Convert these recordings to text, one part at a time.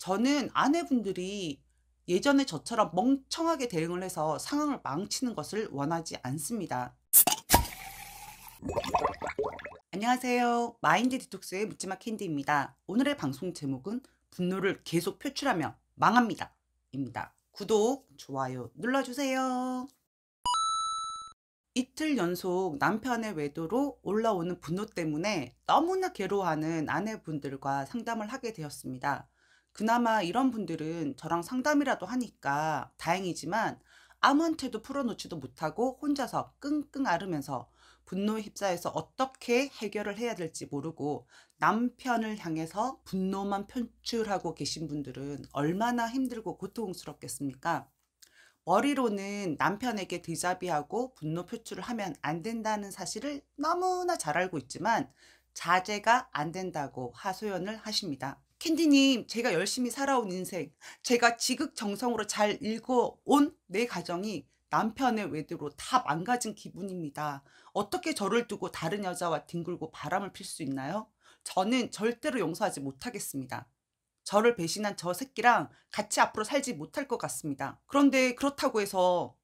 저는 아내분들이 예전에 저처럼 멍청하게 대응을 해서 상황을 망치는 것을 원하지 않습니다. 안녕하세요. 마인드 디톡스의 묻지마 캔디입니다. 오늘의 방송 제목은 분노를 계속 표출하며 망합니다. 입니다. 구독, 좋아요 눌러주세요. 이틀 연속 남편의 외도로 올라오는 분노 때문에 너무나 괴로워하는 아내분들과 상담을 하게 되었습니다. 그나마 이런 분들은 저랑 상담이라도 하니까 다행이지만 아무한테도 풀어놓지도 못하고 혼자서 끙끙 앓으면서 분노에 휩싸여서 어떻게 해결을 해야 될지 모르고 남편을 향해서 분노만 표출하고 계신 분들은 얼마나 힘들고 고통스럽겠습니까? 머리로는 남편에게 드자비하고 분노 표출을 하면 안 된다는 사실을 너무나 잘 알고 있지만 자제가 안 된다고 하소연을 하십니다. 캔디님, 제가 열심히 살아온 인생, 제가 지극정성으로 잘 읽어온 내 가정이 남편의 외도로 다 망가진 기분입니다. 어떻게 저를 두고 다른 여자와 뒹굴고 바람을 필 수 있나요? 저는 절대로 용서하지 못하겠습니다. 저를 배신한 저 새끼랑 같이 앞으로 살지 못할 것 같습니다. 그런데 그렇다고 해서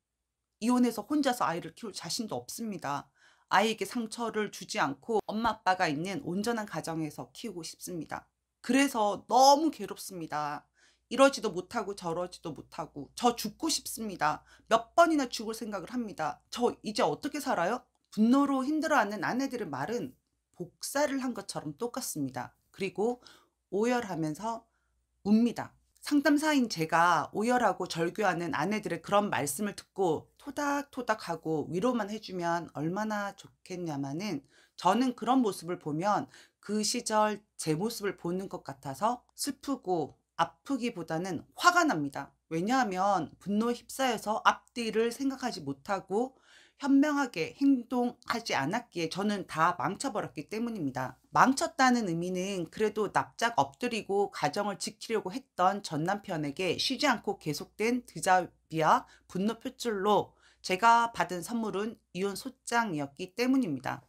이혼해서 혼자서 아이를 키울 자신도 없습니다. 아이에게 상처를 주지 않고 엄마 아빠가 있는 온전한 가정에서 키우고 싶습니다. 그래서 너무 괴롭습니다. 이러지도 못하고 저러지도 못하고 저 죽고 싶습니다. 몇 번이나 죽을 생각을 합니다. 저 이제 어떻게 살아요? 분노로 힘들어하는 아내들의 말은 복사를 한 것처럼 똑같습니다. 그리고 오열하면서 웁니다. 상담사인 제가 오열하고 절규하는 아내들의 그런 말씀을 듣고 토닥토닥하고 위로만 해주면 얼마나 좋겠냐마는 저는 그런 모습을 보면 그 시절 제 모습을 보는 것 같아서 슬프고 아프기보다는 화가 납니다. 왜냐하면 분노에 휩싸여서 앞뒤를 생각하지 못하고 현명하게 행동하지 않았기에 저는 다 망쳐버렸기 때문입니다. 망쳤다는 의미는 그래도 납작 엎드리고 가정을 지키려고 했던 전 남편에게 쉬지 않고 계속된 드자비와 분노 표출로 제가 받은 선물은 이혼 소장이었기 때문입니다.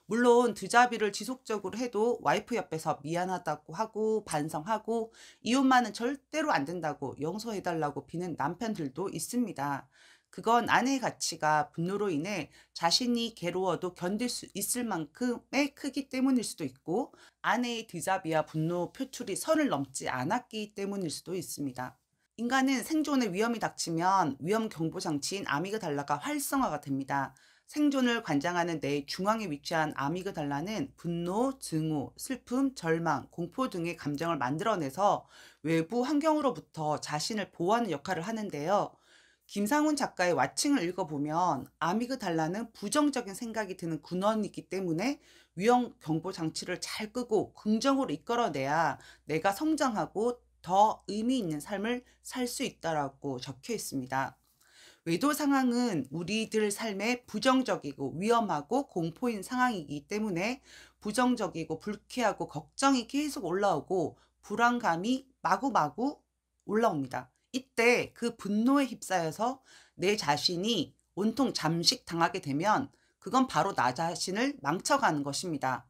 물론 드자비를 지속적으로 해도 와이프 옆에서 미안하다고 하고 반성하고 이혼만은 절대로 안 된다고 용서해달라고 비는 남편들도 있습니다. 그건 아내의 가치가 분노로 인해 자신이 괴로워도 견딜 수 있을 만큼의 크기 때문일 수도 있고 아내의 드자비와 분노 표출이 선을 넘지 않았기 때문일 수도 있습니다. 인간은 생존의 위험이 닥치면 위험 경보 장치인 아미그달라가 활성화가 됩니다. 생존을 관장하는 뇌 중앙에 위치한 아미그달라는 분노, 증오, 슬픔, 절망, 공포 등의 감정을 만들어내서 외부 환경으로부터 자신을 보호하는 역할을 하는데요. 김상훈 작가의 와칭을 읽어보면 아미그달라는 부정적인 생각이 드는 근원이기 때문에 위험 경보 장치를 잘 끄고 긍정으로 이끌어내야 내가 성장하고 더 의미 있는 삶을 살 수 있다라고 적혀 있습니다. 외도 상황은 우리들 삶에 부정적이고 위험하고 공포인 상황이기 때문에 부정적이고 불쾌하고 걱정이 계속 올라오고 불안감이 마구마구 올라옵니다. 이때 그 분노에 휩싸여서 내 자신이 온통 잠식당하게 되면 그건 바로 나 자신을 망쳐가는 것입니다.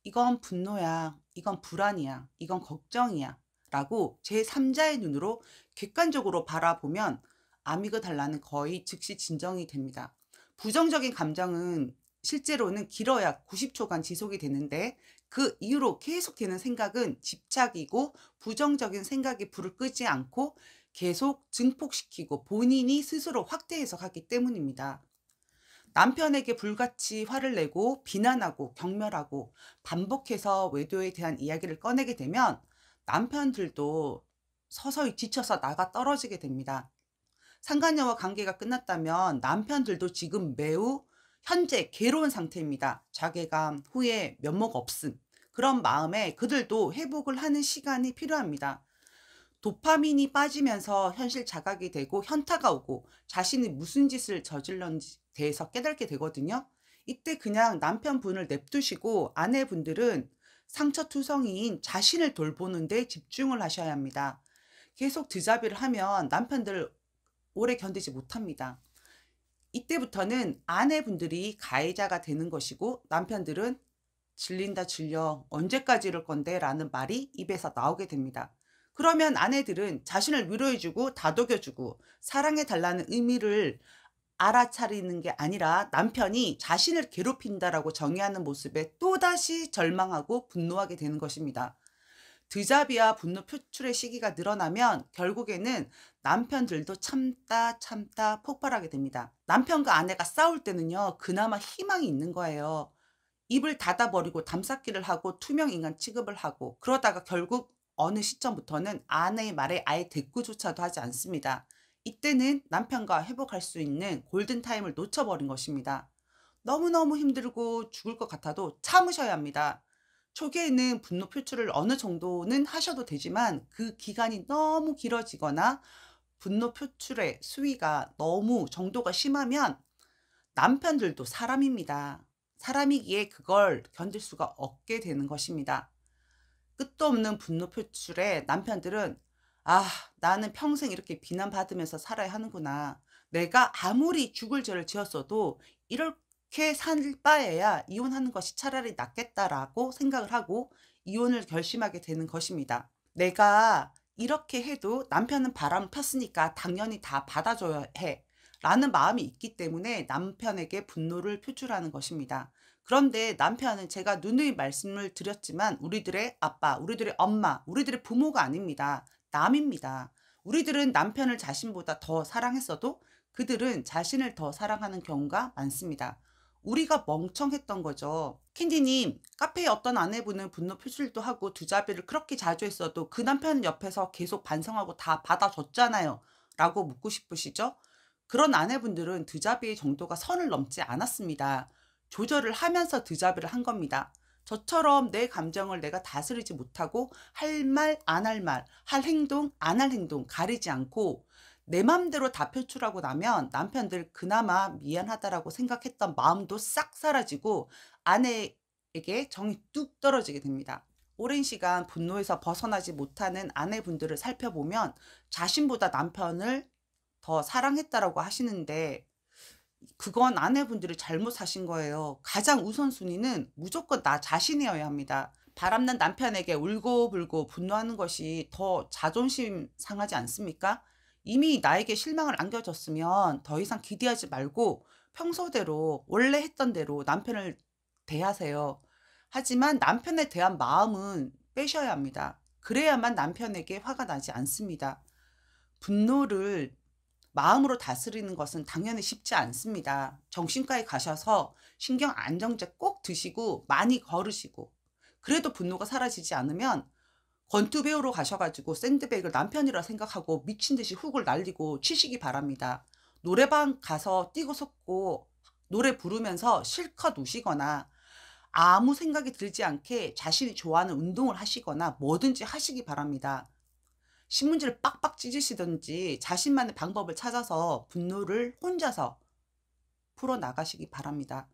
이건 분노야, 이건 불안이야, 이건 걱정이야 라고 제3자의 눈으로 객관적으로 바라보면 아미그달라는 거의 즉시 진정이 됩니다. 부정적인 감정은 실제로는 길어야 90초간 지속이 되는데 그 이후로 계속되는 생각은 집착이고 부정적인 생각이 불을 끄지 않고 계속 증폭시키고 본인이 스스로 확대해서 가기 때문입니다. 남편에게 불같이 화를 내고 비난하고 경멸하고 반복해서 외도에 대한 이야기를 꺼내게 되면 남편들도 서서히 지쳐서 나가 떨어지게 됩니다. 상간녀와 관계가 끝났다면 남편들도 지금 매우 현재 괴로운 상태입니다. 자괴감, 후회, 면목 없음. 그런 마음에 그들도 회복을 하는 시간이 필요합니다. 도파민이 빠지면서 현실 자각이 되고 현타가 오고 자신이 무슨 짓을 저질렀는지 대해서 깨닫게 되거든요. 이때 그냥 남편분을 냅두시고 아내분들은 상처투성이인 자신을 돌보는 데 집중을 하셔야 합니다. 계속 드자비를 하면 남편들 오래 견디지 못합니다. 이때부터는 아내분들이 가해자가 되는 것이고 남편들은 질린다 질려 언제까지 이럴 건데 라는 말이 입에서 나오게 됩니다. 그러면 아내들은 자신을 위로해주고 다독여주고 사랑해달라는 의미를 알아차리는 게 아니라 남편이 자신을 괴롭힌다라고 정의하는 모습에 또다시 절망하고 분노하게 되는 것입니다. 드잡이와 분노 표출의 시기가 늘어나면 결국에는 남편들도 참다 참다 폭발하게 됩니다. 남편과 아내가 싸울 때는요, 그나마 희망이 있는 거예요. 입을 닫아버리고 담쌓기를 하고 투명 인간 취급을 하고, 그러다가 결국 어느 시점부터는 아내의 말에 아예 대꾸조차도 하지 않습니다. 이때는 남편과 회복할 수 있는 골든타임을 놓쳐버린 것입니다. 너무너무 힘들고 죽을 것 같아도 참으셔야 합니다. 초기에는 분노 표출을 어느 정도는 하셔도 되지만 그 기간이 너무 길어지거나 분노 표출의 수위가 너무 정도가 심하면 남편들도 사람입니다. 사람이기에 그걸 견딜 수가 없게 되는 것입니다. 끝도 없는 분노 표출에 남편들은 아, 나는 평생 이렇게 비난받으면서 살아야 하는구나. 내가 아무리 죽을 죄를 지었어도 이렇게 살 바에야 이혼하는 것이 차라리 낫겠다라고 생각을 하고 이혼을 결심하게 되는 것입니다. 내가 이렇게 해도 남편은 바람을 폈으니까 당연히 다 받아줘야 해. 라는 마음이 있기 때문에 남편에게 분노를 표출하는 것입니다. 그런데 남편은 제가 누누이 말씀을 드렸지만 우리들의 아빠, 우리들의 엄마, 우리들의 부모가 아닙니다. 남입니다. 우리들은 남편을 자신보다 더 사랑했어도 그들은 자신을 더 사랑하는 경우가 많습니다. 우리가 멍청했던 거죠. 캔디님, 카페에 어떤 아내분은 분노 표출도 하고 두잡이를 그렇게 자주 했어도 그 남편은 옆에서 계속 반성하고 다 받아줬잖아요. 라고 묻고 싶으시죠? 그런 아내분들은 드잡이의 정도가 선을 넘지 않았습니다. 조절을 하면서 드잡이를 한 겁니다. 저처럼 내 감정을 내가 다스리지 못하고 할 말, 안 할 말, 할 행동, 안 할 행동 가리지 않고 내 맘대로 다 표출하고 나면 남편들 그나마 미안하다라고 생각했던 마음도 싹 사라지고 아내에게 정이 뚝 떨어지게 됩니다. 오랜 시간 분노에서 벗어나지 못하는 아내분들을 살펴보면 자신보다 남편을 더 사랑했다라고 하시는데 그건 아내분들이 잘못 사신 거예요. 가장 우선순위는 무조건 나 자신이어야 합니다. 바람난 남편에게 울고불고 분노하는 것이 더 자존심 상하지 않습니까? 이미 나에게 실망을 안겨줬으면 더 이상 기대하지 말고 평소대로 원래 했던 대로 남편을 대하세요. 하지만 남편에 대한 마음은 빼셔야 합니다. 그래야만 남편에게 화가 나지 않습니다. 분노를 마음으로 다스리는 것은 당연히 쉽지 않습니다. 정신과에 가셔서 신경 안정제 꼭 드시고 많이 걸으시고 그래도 분노가 사라지지 않으면 권투 배우러 가셔가지고 샌드백을 남편이라 생각하고 미친 듯이 훅을 날리고 치시기 바랍니다. 노래방 가서 뛰고 섰고 노래 부르면서 실컷 우시거나 아무 생각이 들지 않게 자신이 좋아하는 운동을 하시거나 뭐든지 하시기 바랍니다. 신문지를 빡빡 찢으시든지 자신만의 방법을 찾아서 분노를 혼자서 풀어나가시기 바랍니다.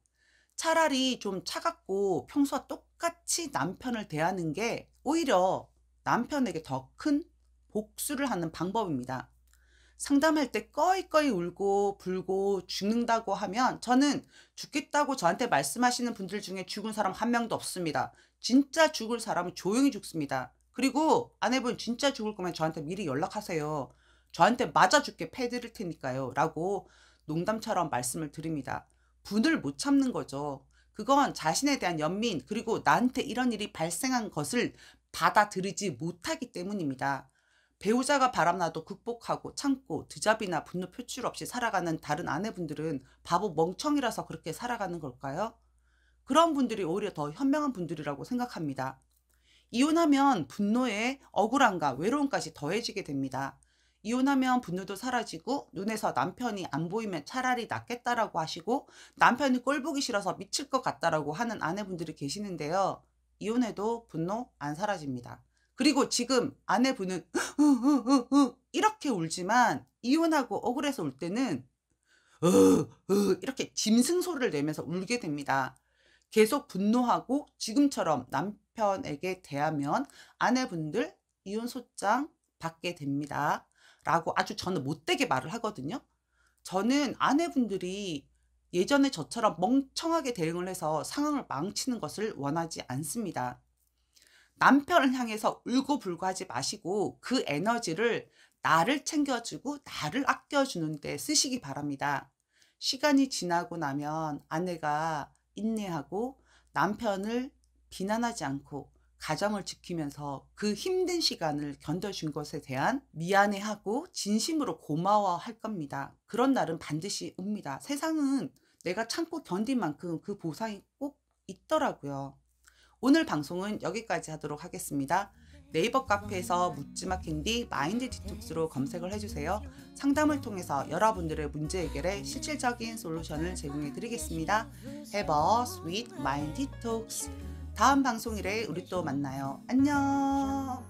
차라리 좀 차갑고 평소와 똑같이 남편을 대하는 게 오히려 남편에게 더 큰 복수를 하는 방법입니다. 상담할 때 꺼이꺼이 울고 불고 죽는다고 하면 저는 죽겠다고 저한테 말씀하시는 분들 중에 죽은 사람 한 명도 없습니다. 진짜 죽을 사람은 조용히 죽습니다. 그리고 아내분 진짜 죽을 거면 저한테 미리 연락하세요. 저한테 맞아 죽게 패드릴 테니까요. 라고 농담처럼 말씀을 드립니다. 분을 못 참는 거죠. 그건 자신에 대한 연민 그리고 나한테 이런 일이 발생한 것을 받아들이지 못하기 때문입니다. 배우자가 바람나도 극복하고 참고 드잡이나 분노 표출 없이 살아가는 다른 아내분들은 바보 멍청이라서 그렇게 살아가는 걸까요? 그런 분들이 오히려 더 현명한 분들이라고 생각합니다. 이혼하면 분노에 억울함과 외로움까지 더해지게 됩니다. 이혼하면 분노도 사라지고 눈에서 남편이 안 보이면 차라리 낫겠다라고 하시고 남편이 꼴 보기 싫어서 미칠 것 같다라고 하는 아내분들이 계시는데요. 이혼해도 분노 안 사라집니다. 그리고 지금 아내분은 이렇게 울지만 이혼하고 억울해서 울 때는 이렇게 짐승 소리를 내면서 울게 됩니다. 계속 분노하고 지금처럼 남편에게 대하면 아내분들 이혼 소장 받게 됩니다. 라고 아주 저는 못되게 말을 하거든요. 저는 아내분들이 예전에 저처럼 멍청하게 대응을 해서 상황을 망치는 것을 원하지 않습니다. 남편을 향해서 울고불고 하지 마시고 그 에너지를 나를 챙겨주고 나를 아껴주는 데 쓰시기 바랍니다. 시간이 지나고 나면 아내가 인내하고 남편을 비난하지 않고 가정을 지키면서 그 힘든 시간을 견뎌준 것에 대한 미안해하고 진심으로 고마워할 겁니다. 그런 날은 반드시 옵니다. 세상은 내가 참고 견딘 만큼 그 보상이 꼭 있더라고요. 오늘 방송은 여기까지 하도록 하겠습니다. 네이버 카페에서 묻지마 캔디 마인드 디톡스로 검색을 해주세요. 상담을 통해서 여러분들의 문제 해결에 실질적인 솔루션을 제공해 드리겠습니다. Have a sweet mind detox. 다음 방송일에 우리 또 만나요. 안녕.